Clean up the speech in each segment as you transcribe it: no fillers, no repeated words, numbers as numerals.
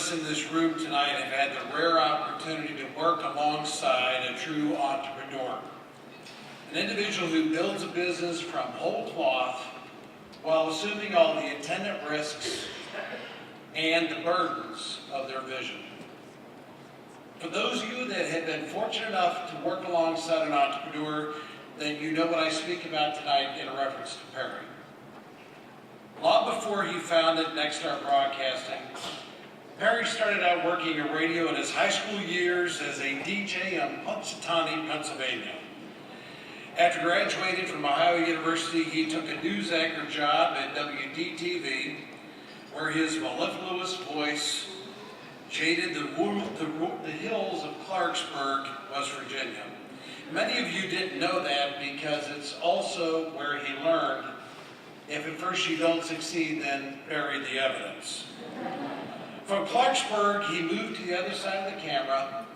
us in this room tonight have had the rare opportunity to work alongside a true entrepreneur. An individual who builds a business from whole cloth while assuming all the attendant risks and the burdens of their vision. For those of you that have been fortunate enough to work alongside an entrepreneur, then you know what I speak about tonight in reference to Perry. Long before he founded Nexstar Broadcasting, Perry started out working in radio in his high school years as a DJ in Punxsutawney, Pennsylvania. After graduating from Ohio University, he took a news anchor job at WDTV, where his mellifluous voice jaded the hills of Clarksburg, West Virginia. Many of you didn't know that because it's also where he learned, if at first you don't succeed, then bury the evidence. From Clarksburg, he moved to the other side of the camera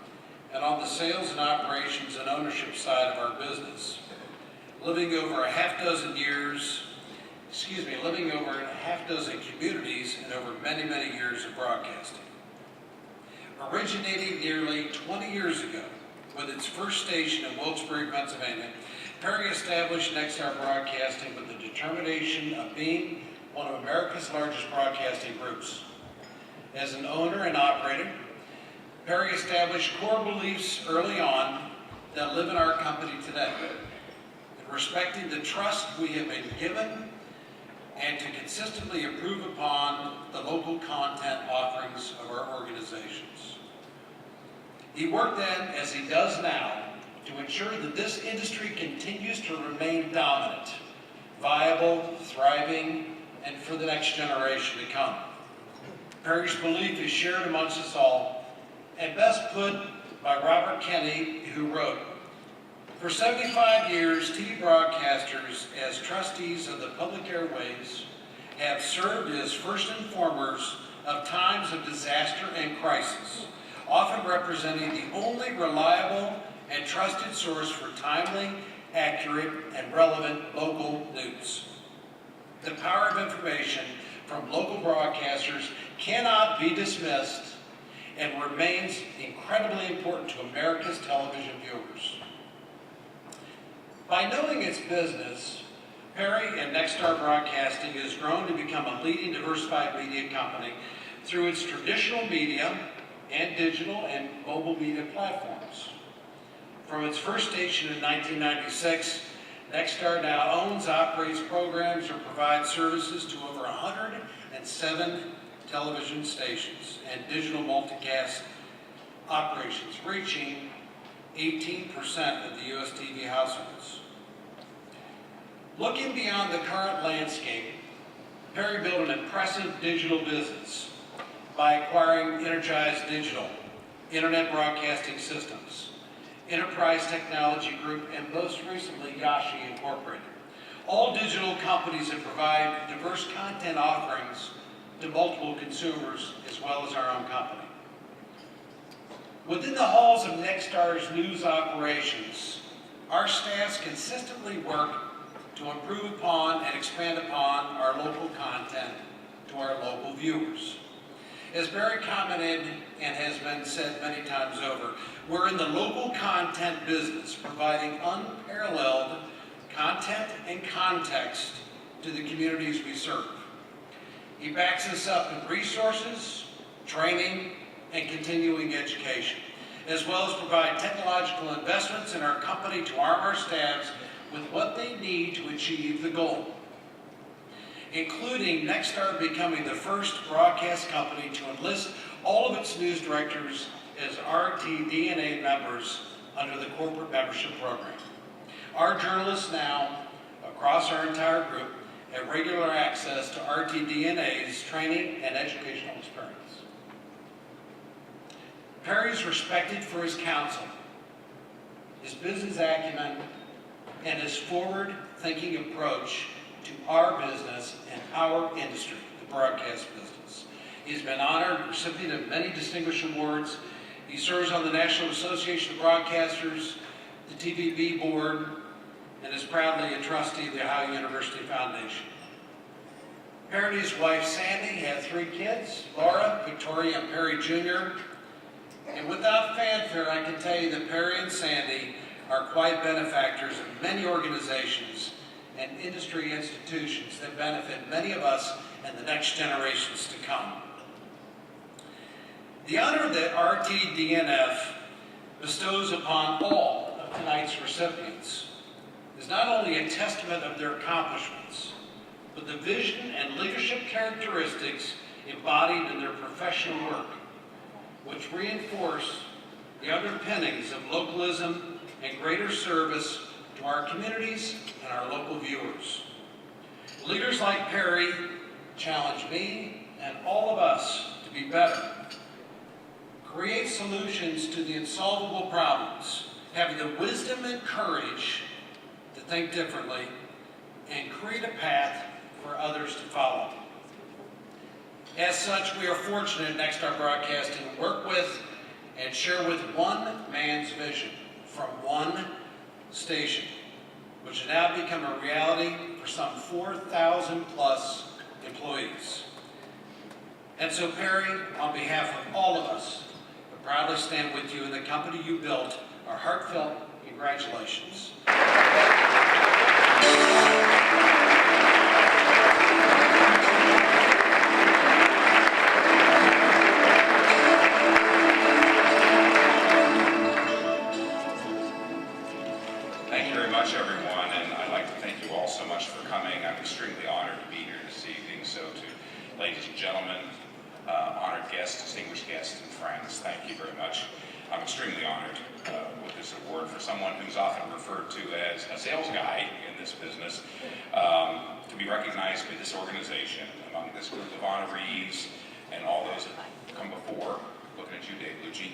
and on the sales and operations and ownership side of our business, living over a half dozen communities and over many, many years of broadcasting. Originating nearly 20 years ago with its first station in Wilkes-Barre, Pennsylvania, Perry established Nexstar Broadcasting with the determination of being one of America's largest broadcasting groups. As an owner and operator, Perry established core beliefs early on that live in our company today, in respecting the trust we have been given and to consistently improve upon the local content offerings of our organizations. He worked then, as he does now, to ensure that this industry continues to remain dominant, viable, thriving, and for the next generation to come. Perry's belief is shared amongst us all, and best put by Robert Kennedy, who wrote, "For 75 years, TV broadcasters, as trustees of the public airways, have served as first informers of times of disaster and crisis, often representing the only reliable and trusted source for timely, accurate, and relevant local news. The power of information from local broadcasters cannot be dismissed and remains incredibly important to America's television viewers." By knowing its business, Perry and Nexstar Broadcasting has grown to become a leading diversified media company through its traditional media and digital and mobile media platforms. From its first station in 1996, Nexstar now owns, operates programs, or provides services to over 107 television stations and digital multicast operations, reaching 18% of the U.S. TV households. Looking beyond the current landscape, Perry built an impressive digital business by acquiring Energize Digital, Internet Broadcasting Systems, Enterprise Technology Group, and most recently, Yashi Incorporated. All digital companies that provide diverse content offerings to multiple consumers as well as our own company. Within the halls of Nexstar's news operations, our staffs consistently work to improve upon and expand upon our local content to our local viewers. As Barry commented and has been said many times over, we're in the local content business, providing unparalleled content and context to the communities we serve. He backs us up in resources, training, and continuing education, as well as provide technological investments in our company to arm our staffs with what they need to achieve the goal, including Nexstar becoming the first broadcast company to enlist all of its news directors as RTDNF members under the corporate membership program. Our journalists now, across our entire group, have regular access to RTDNA's training and educational experience. Perry is respected for his counsel, his business acumen, and his forward-thinking approach to our business and our industry, the broadcast business. He's been honored, recipient of many distinguished awards. He serves on the National Association of Broadcasters, the TVB Board, and is proudly a trustee of the Ohio University Foundation. Perry and his wife Sandy had 3 kids, Laura, Victoria, and Perry Jr. And without fanfare, I can tell you that Perry and Sandy are quiet benefactors of many organizations and industry institutions that benefit many of us and the next generations to come. The honor that RTDNF bestows upon all of tonight's recipients is not only a testament of their accomplishments, but the vision and leadership characteristics embodied in their professional work, which reinforce the underpinnings of localism and greater service to our communities and our local viewers. Leaders like Perry challenge me and all of us to be better, create solutions to the insolvable problems, having the wisdom and courage to think differently, and create a path for others to follow. As such, we are fortunate at Nexstar Broadcasting to work with and share with one man's vision from one station, which has now become a reality for some 4,000 plus employees. And so Perry, on behalf of all of us, I proudly stand with you in the company you built. Our heartfelt congratulations. Thank you very much, everyone, and I'd like to thank you all so much for coming. I'm extremely honored to be here this evening. So to ladies and gentlemen, honored guests, distinguished guests, and friends, thank you very much. I'm extremely honored with this award for someone who's often referred to as a sales guy in this business, to be recognized by this organization among this group of honorees and all those that come before. Looking at you, Dave Lucci.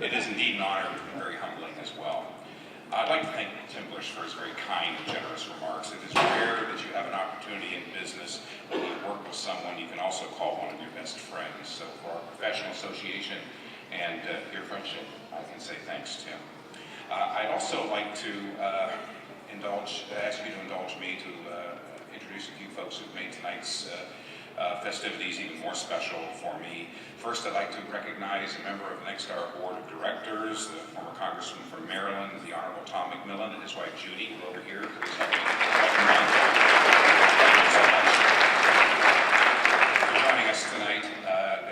It is indeed an honor and very humbling as well. I'd like to thank Tim Busch for his very kind and generous remarks. It is rare that you have an opportunity in business when you work with someone you can also call one of your best friends. So for our professional association and your friendship, I can say thanks, Tim. I'd also like to ask you to indulge me to introduce a few folks who've made tonight's festivities even more special for me. First, I'd like to recognize a member of Nexstar Board of Directors, the former Congressman from Maryland, the Honorable Tom McMillan, and his wife Judy, who are over here. Please help me welcome them. Thank you so much for joining us tonight.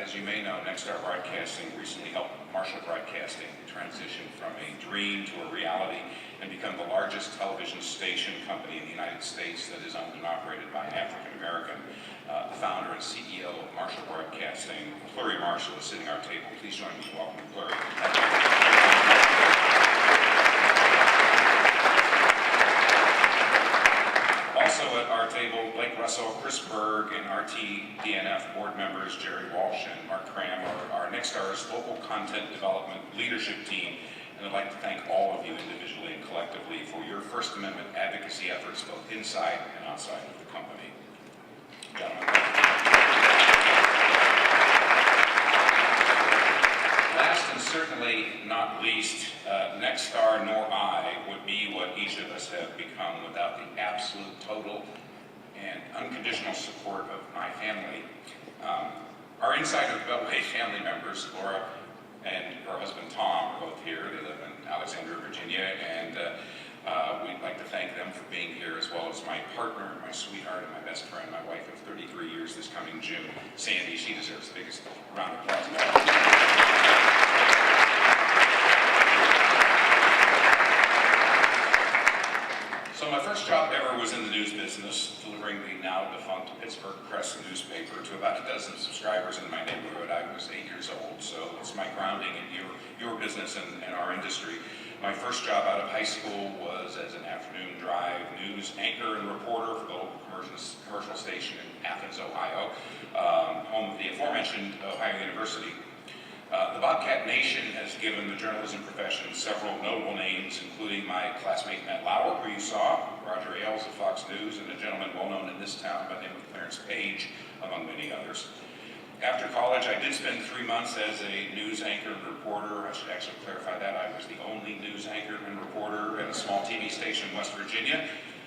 As you may know, Nexstar Broadcasting recently helped Marshall Broadcasting transition from a dream to a reality and become the largest television station company in the United States that is owned and operated by an African American. The founder and CEO of Marshall Broadcasting, Flurry Marshall, is sitting at our table. Please join me in welcoming Flurry. Also at our table, Blake Russell, Chris Berg, and RTDNF board members Jerry Walsh and Mark Cram are Nexstar's local content development leadership team. And I'd like to thank all of you individually and collectively for your First Amendment advocacy efforts both inside and outside of the company. Gentlemen. Last and certainly not least, Nexstar nor I would be what each of us have become without the absolute, total, and unconditional support of my family. Our Inside of the Beltway family members, Laura and her husband Tom, are both here. They live in Alexandria, Virginia, and we'd like to thank them for being here, as well as my partner, my sweetheart, and my best friend, my wife of 33 years this coming June, Sandy. She deserves the biggest round of applause. So my first job ever was in the news business, delivering the now defunct Pittsburgh Press newspaper to about a dozen subscribers in my neighborhood. I was 8 years old, so it's my grounding in your business and our industry. My first job out of high school was as an afternoon drive news anchor and reporter for the local commercial station in Athens, Ohio, home of the aforementioned Ohio University. The Bobcat Nation has given the journalism profession several notable names, including my classmate Matt Lauer, who you saw, Roger Ailes of Fox News, and a gentleman well known in this town by the name of Clarence Page, among many others. After college, I did spend 3 months as a news anchor and reporter. I should actually clarify that. I was the only news anchor and reporter at a small TV station in West Virginia.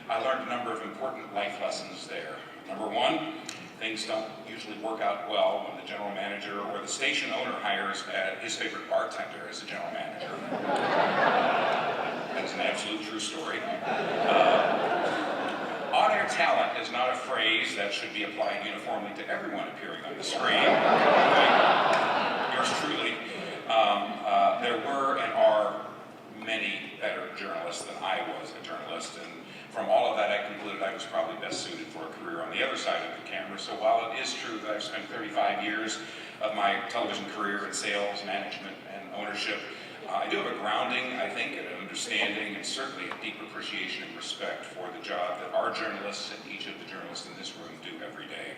I learned a number of important life lessons there. Number one, things don't usually work out well when the general manager or the station owner hires his favorite bartender as the general manager. That's an absolute true story. On-air talent is not a phrase that should be applied uniformly to everyone appearing on the screen. Yours truly. There were and are many better journalists than I was a journalist, and from all of that I concluded I was probably best suited for a career on the other side of the camera. So while it is true that I've spent 35 years of my television career in sales, management, and ownership, I do have a grounding, I think, and an understanding, and certainly a deep appreciation and respect for the job that our journalists and each of the journalists in this room do every day.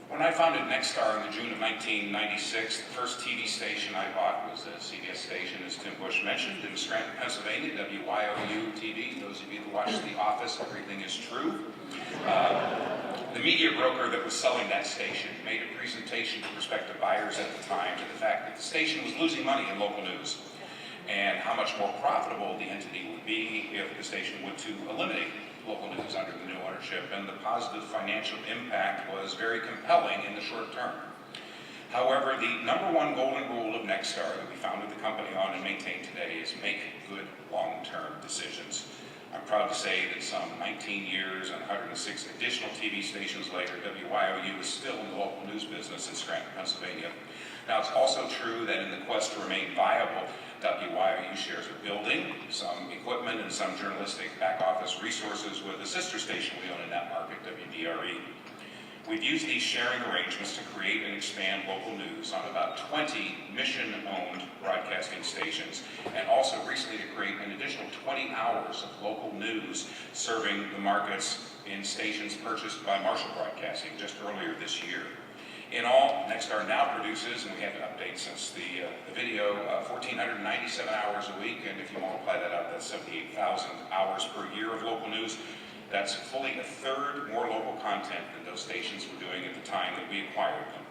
When I founded Nexstar in the June of 1996, the first TV station I bought was a CBS station, as Tim Busch mentioned, in Scranton, Pennsylvania, WYOU TV. Those of you that watch The Office, everything is true. The media broker that was selling that station made a presentation to prospective buyers at the time to the fact that the station was losing money in local news and how much more profitable the entity would be if the station were to eliminate local news under the new ownership, and the positive financial impact was very compelling in the short term. However, the #1 golden rule of Nexstar that we founded the company on and maintain today is make good long-term decisions. I'm proud to say that some 19 years and 106 additional TV stations later, WYOU is still in the local news business in Scranton, Pennsylvania. Now, it's also true that in the quest to remain viable, WYOU shares a building, some equipment, and some journalistic back office resources with a sister station we own in that market, WDRE. We've used these sharing arrangements to create and expand local news on about 20 mission-owned broadcasting stations, and also recently to create an additional 20 hours of local news serving the markets in stations purchased by Marshall Broadcasting just earlier this year. In all, Nexstar now produces, and we had an update since the video, 1,497 hours a week, and if you multiply that out, that's 78,000 hours per year of local news. That's fully a third more local content than those stations were doing at the time that we acquired them.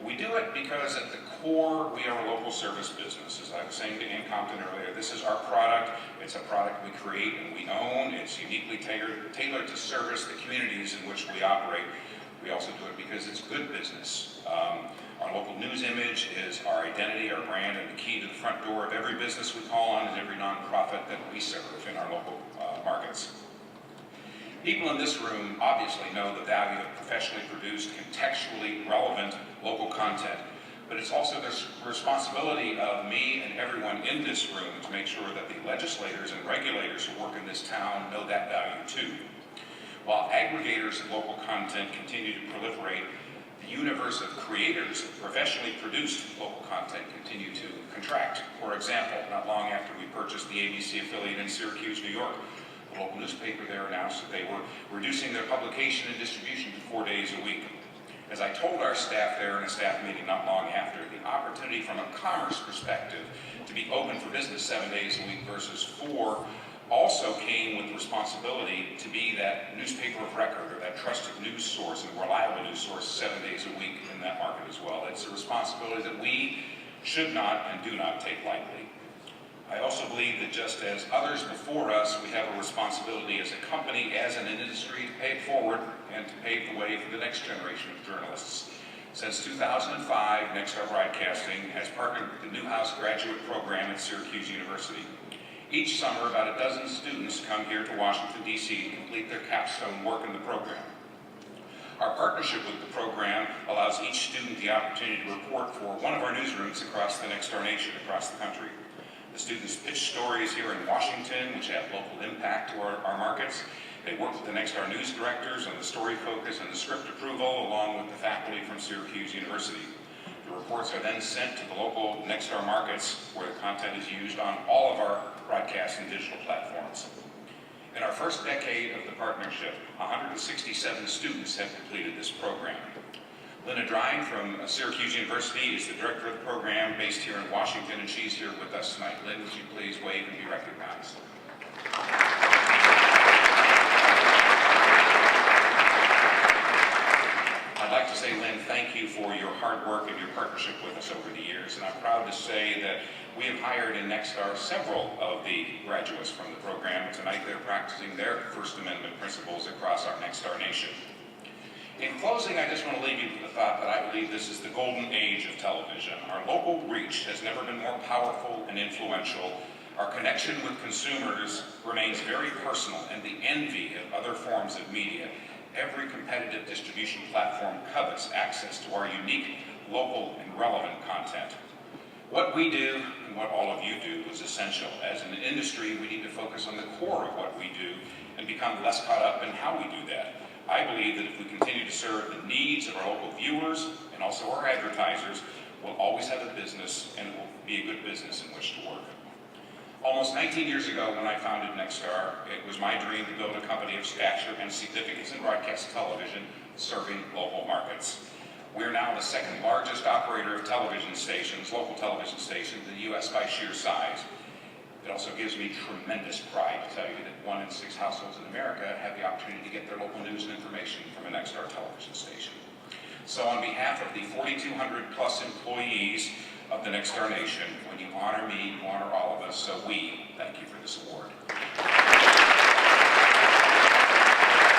We do it because at the core, we are a local service business. As I was saying to Ann Compton earlier, this is our product. It's a product we create and we own. It's uniquely tailored to service the communities in which we operate. We also do it because it's good business. Our local news image is our identity, our brand, and the key to the front door of every business we call on and every nonprofit that we serve in our local markets. People in this room obviously know the value of professionally produced, contextually relevant local content, but it's also the responsibility of me and everyone in this room to make sure that the legislators and regulators who work in this town know that value too. While aggregators of local content continue to proliferate, the universe of creators of professionally produced local content continue to contract. For example, not long after we purchased the ABC affiliate in Syracuse, New York, the local newspaper there announced that they were reducing their publication and distribution to 4 days a week. As I told our staff there in a staff meeting not long after, the opportunity from a commerce perspective to be open for business 7 days a week versus 4 also came with responsibility to be that newspaper of record or that trusted news source and reliable news source 7 days a week in that market as well. It's a responsibility that we should not and do not take lightly. I also believe that just as others before us, we have a responsibility as a company, as an industry, to pay it forward and to pave the way for the next generation of journalists. Since 2005, Nexstar Broadcasting has partnered with the Newhouse Graduate Program at Syracuse University. Each summer, about a dozen students come here to Washington, D.C. to complete their capstone work in the program. Our partnership with the program allows each student the opportunity to report for one of our newsrooms across the Nexstar nation, across the country. The students pitch stories here in Washington, which have local impact to our markets. They work with the Nexstar news directors on the story focus and the script approval, along with the faculty from Syracuse University. The reports are then sent to the local Nexstar markets, where the content is used on all of our broadcast and digital platforms. In our first decade of the partnership, 167 students have completed this program. Linda Drine from Syracuse University is the director of the program based here in Washington, and she's here with us tonight. Lynn, would you please wave and be recognized? I'd like to say, Lynn, thank you for your hard work and your partnership with us over the years, and I'm proud to say that we have hired in Nexstar several of the graduates from the program, and tonight they're practicing their First Amendment principles across our Nexstar nation. In closing, I just want to leave you with the thought that I believe this is the golden age of television. Our local reach has never been more powerful and influential. Our connection with consumers remains very personal, and the envy of other forms of media. Every competitive distribution platform covets access to our unique, local, and relevant content. What we do and what all of you do is essential. As an industry, we need to focus on the core of what we do and become less caught up in how we do that. I believe that if we continue to serve the needs of our local viewers and also our advertisers, we'll always have a business, and it will be a good business in which to work. Almost 19 years ago, when I founded Nexstar, it was my dream to build a company of stature and significance in broadcast television serving local markets. We're now the second largest operator of television stations, local television stations in the U.S. by sheer size. It also gives me tremendous pride to tell you that 1 in 6 households in America have the opportunity to get their local news and information from a Nexstar television station. So on behalf of the 4,200 plus employees of the Nexstar Nation, when you honor me, you honor all of us, so we thank you for this award.